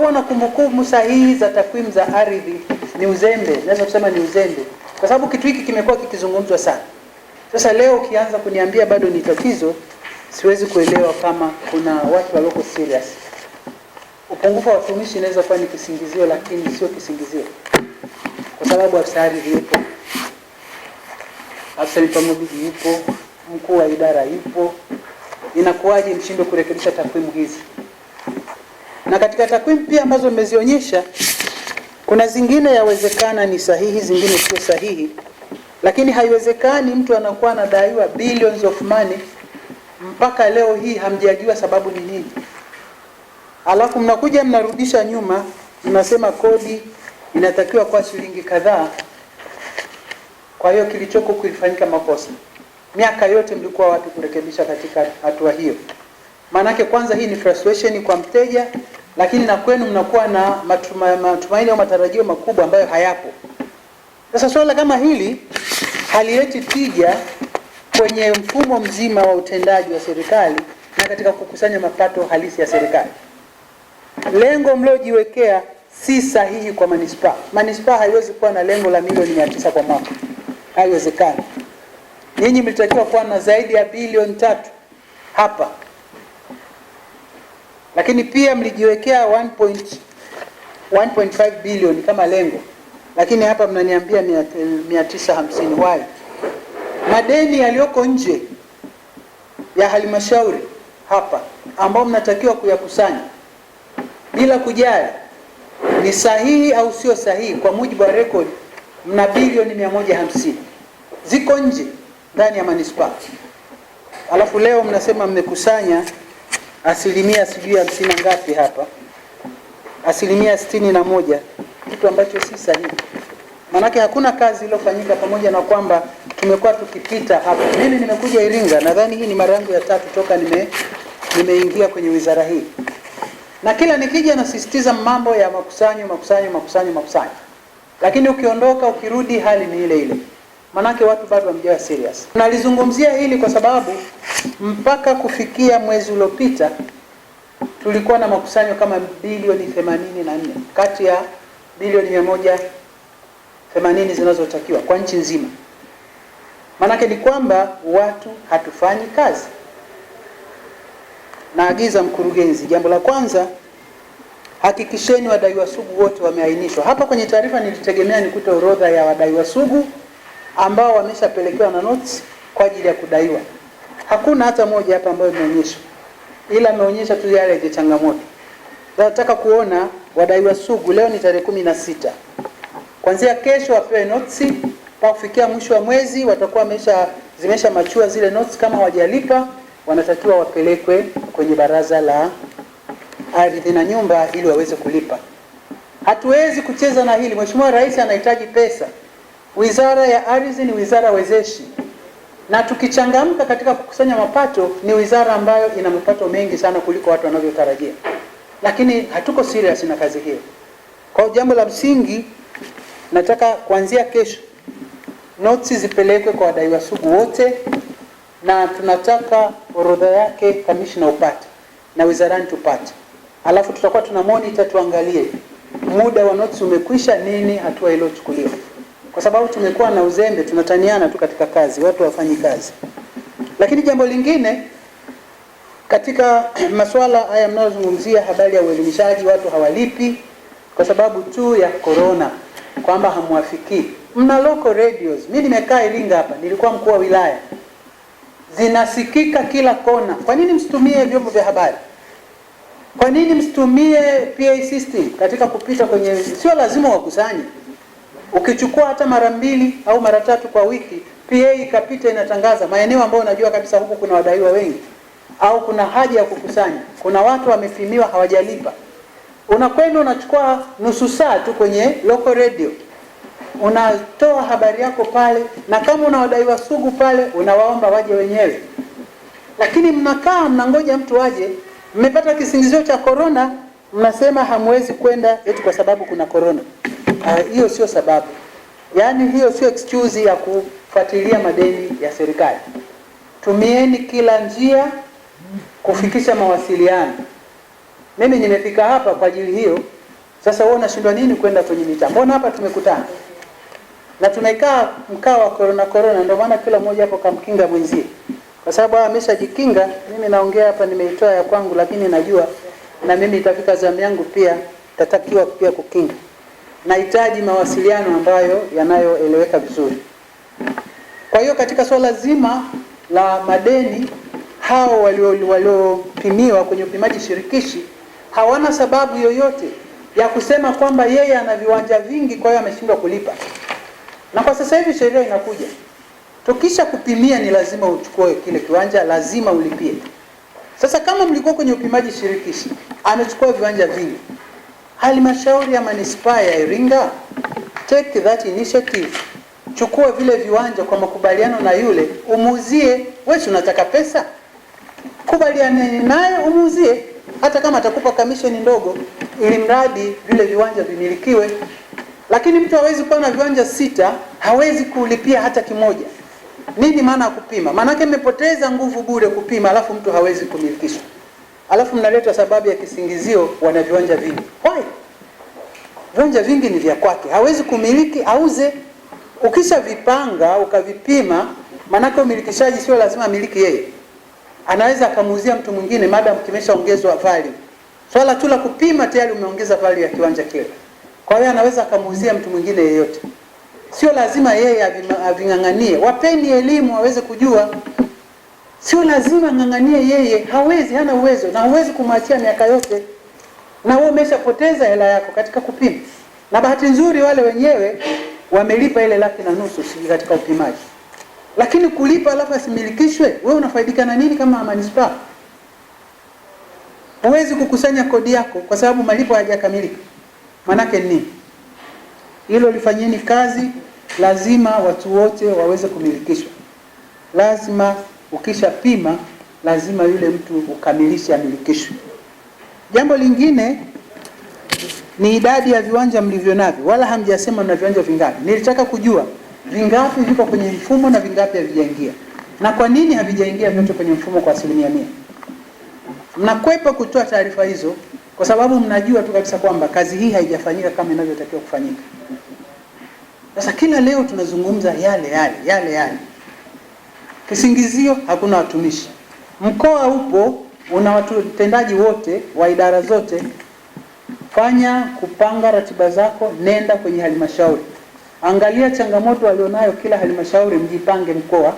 kutokuwa na kumbukumbu sahihi za takwimu za ardhi ni uzembe, naweza kusema ni uzembe, kwa sababu kitu hiki kimekuwa kikizungumzwa sana. Sasa leo ukianza kuniambia bado ni tatizo, siwezi kuelewa kama kuna watu walioko serious. Upungufu wa watumishi inaweza kuwa ni kisingizio, lakini sio kisingizio, kwa sababu afisa ardhi yupo, afisa mipango yupo, mkuu wa idara yupo. Inakuwaje mshindwe kurekebisha takwimu hizi? Na katika takwimu pia ambazo mmezionyesha, kuna zingine yawezekana ni sahihi, zingine sio sahihi, lakini haiwezekani mtu anakuwa anadaiwa billions of money mpaka leo hii hamjajua sababu ni nini. Alafu mnakuja mnarudisha nyuma, mnasema kodi inatakiwa kwa shilingi kadhaa, kwa hiyo kilichoko kulifanyika makosa. Miaka yote mlikuwa wapi kurekebisha katika hatua hiyo? Maanake kwanza hii ni frustration kwa mteja, lakini na kwenu mnakuwa na matumaini au matarajio makubwa ambayo hayapo. Sasa swala kama hili halileti tija kwenye mfumo mzima wa utendaji wa serikali na katika kukusanya mapato halisi ya serikali. Lengo mliojiwekea si sahihi kwa manispaa. Manispaa haiwezi kuwa na lengo la milioni 900 kwa mwaka. Haiwezekani. Nyinyi mlitakiwa kuwa na zaidi ya bilioni 3 hapa. Lakini pia mlijiwekea 1.5 bilioni kama lengo. Lakini hapa mnaniambia 950. Why? Madeni yaliyoko nje ya halmashauri hapa ambao mnatakiwa kuyakusanya bila kujali ni sahihi au sio sahihi, kwa mujibu wa record mna bilioni 150 ziko nje ndani ya manispaa. Alafu leo mnasema mmekusanya asilimia sijui 50 ngapi hapa, asilimia 61, kitu ambacho si sahihi. Manake hakuna kazi iliyofanyika, pamoja na kwamba tumekuwa tukipita hapa. Mimi nimekuja Iringa, nadhani hii ni mara yangu ya 3 toka nimeingia kwenye wizara hii. Na kila nikija nasisitiza mambo ya makusanyo. Lakini ukiondoka ukirudi hali ni ile ile. Manake watu bado hamjawa serious. Nalizungumzia hili kwa sababu mpaka kufikia mwezi uliopita tulikuwa na makusanyo kama bilioni 84 kati ya bilioni 180 zinazotakiwa kwa nchi nzima. Manake ni kwamba watu hatufanyi kazi. Naagiza mkurugenzi, jambo la kwanza, hakikisheni wadaiwa sugu wote wameainishwa. Hapa kwenye taarifa nilitegemea nikute orodha ya wadaiwa sugu ambao wameshapelekewa na notes kwa ajili ya kudaiwa. Hakuna hata moja hapa ambayo imeonyeshwa, ila ameonyesha tu yale yenye changamoto. Nataka kuona wadaiwa sugu. Leo ni tarehe 16. Kuanzia kesho wapewe notes, mpaka kufikia mwisho wa mwezi watakuwa zimesha machua zile notes. Kama hawajalipa wanatakiwa wapelekwe kwenye baraza la ardhi na nyumba ili waweze kulipa. Hatuwezi kucheza na hili. Mheshimiwa Rais anahitaji pesa. Wizara ya Ardhi ni wizara wezeshi, na tukichangamka katika kukusanya mapato ni wizara ambayo ina mapato mengi sana kuliko watu wanavyotarajia. Lakini hatuko serious na kazi hiyo. Kwa jambo la msingi, nataka kuanzia kesho notes zipelekwe kwa wadaiwa sugu wote, na tunataka orodha yake kamishna upate na wizarani tupate. Alafu tutakuwa tuna monitor, tuangalie muda wa notes umekwisha, nini hatua iliyochukuliwa. Kwa sababu tumekuwa na uzembe, tunataniana tu katika kazi, watu wafanyi kazi. Lakini jambo lingine, katika masuala haya mnayozungumzia habari ya uelimishaji, watu hawalipi kwa sababu tu ya corona, kwamba hamwafikii. Mna local radios. Mimi nimekaa Iringa hapa, nilikuwa mkuu wa wilaya. Zinasikika kila kona. Kwa nini msitumie vyombo vya habari? Kwa nini msitumie PA system katika kupita kwenye, sio lazima wakusanye. Ukichukua hata mara 2 au mara 3 kwa wiki, PA ikapita inatangaza maeneo ambayo unajua kabisa huko kuna wadaiwa wengi au kuna haja ya kukusanya. Kuna watu wamefimiwa hawajalipa. Unakwenda unachukua nusu saa tu kwenye local radio. Unatoa habari yako pale, na kama una wadaiwa sugu pale unawaomba waje wenyewe. Lakini mnakaa mnangoja mtu aje, mmepata kisingizio cha corona, mnasema hamwezi kwenda eti kwa sababu kuna corona. Hiyo sio sababu. Yaani hiyo sio excuse ya kufuatilia madeni ya serikali. Tumieni kila njia kufikisha mawasiliano. Mimi nimefika hapa kwa ajili hiyo. Sasa wewe unashindwa nini kwenda kwenye mitaa? Mbona hapa tumekutana? Na tumekaa mkao wa corona, ndio maana kila mmoja hapo kamkinga mwenzie. Kwa sababu ameshajikinga, mimi naongea hapa nimeitoa ya kwangu, lakini najua na mimi itafika zamu yangu pia tatakiwa pia kukinga. Nahitaji mawasiliano ambayo yanayoeleweka vizuri. Kwa hiyo katika swala zima la madeni, hao waliopimiwa kwenye upimaji shirikishi hawana sababu yoyote ya kusema kwamba yeye ana viwanja vingi kwa hiyo ameshindwa kulipa. Na kwa sasa hivi sheria inakuja, tukisha kupimia ni lazima uchukue kile kiwanja, lazima ulipie. Sasa kama mlikuwa kwenye upimaji shirikishi, amechukua viwanja vingi, halmashauri ya manispaa ya Iringa, take that initiative. Chukua vile viwanja kwa makubaliano na yule, umuuzie. Wewe unataka pesa, kubaliana naye umuuzie, hata kama atakupa commission ndogo, ili mradi vile viwanja vimilikiwe. Lakini mtu hawezi kuwa na viwanja 6, hawezi kulipia hata kimoja. Nini maana ya kupima? Maana yake mmepoteza nguvu bure kupima, alafu mtu hawezi kumilikisha. Alafu mnaleta sababu ya kisingizio wana viwanja vingi. Why? Viwanja vingi ni vya kwake, hawezi kumiliki, auze. Ukisha vipanga, ukavipima, maana yake umilikishaji sio lazima amiliki yeye. Anaweza akamuuzia mtu mwingine madam kimeshaongezwa value. Swala tu la kupima tayari umeongeza value ya kiwanja kile. Kwa hiyo anaweza akamuuzia mtu mwingine yeyote. Sio lazima yeye avinganganie. Wapeni elimu waweze kujua. Sio lazima nganganie yeye, hawezi, hana uwezo na huwezi kumwachia miaka yote. Na wewe umeshapoteza hela yako katika kupima. Na bahati nzuri wale wenyewe wamelipa ile 1,500,000 katika upimaji. Lakini kulipa alafu asimilikishwe, wewe unafaidika na nini kama manispaa? Huwezi kukusanya kodi yako kwa sababu malipo hayajakamilika. Manake nini? Hilo lifanyeni kazi, lazima watu wote waweze kumilikishwa. Lazima ukisha pima, lazima yule mtu ukamilishe amilikishwe. Jambo lingine ni idadi ya viwanja mlivyo navyo. Wala hamjasema mna viwanja vingapi. Nilitaka kujua vingapi viko kwenye mfumo na vingapi havijaingia. Na kwa nini havijaingia vyote kwenye mfumo kwa 100%? Mnakwepa kutoa taarifa hizo kwa sababu mnajua tu kabisa kwamba kazi hii haijafanyika kama inavyotakiwa kufanyika. Sasa kila leo tunazungumza yale. Kisingizio hakuna watumishi. Mkoa upo una watendaji wote wa idara zote. Fanya kupanga ratiba zako, nenda kwenye halmashauri. Angalia changamoto walionayo kila halmashauri, mjipange mkoa.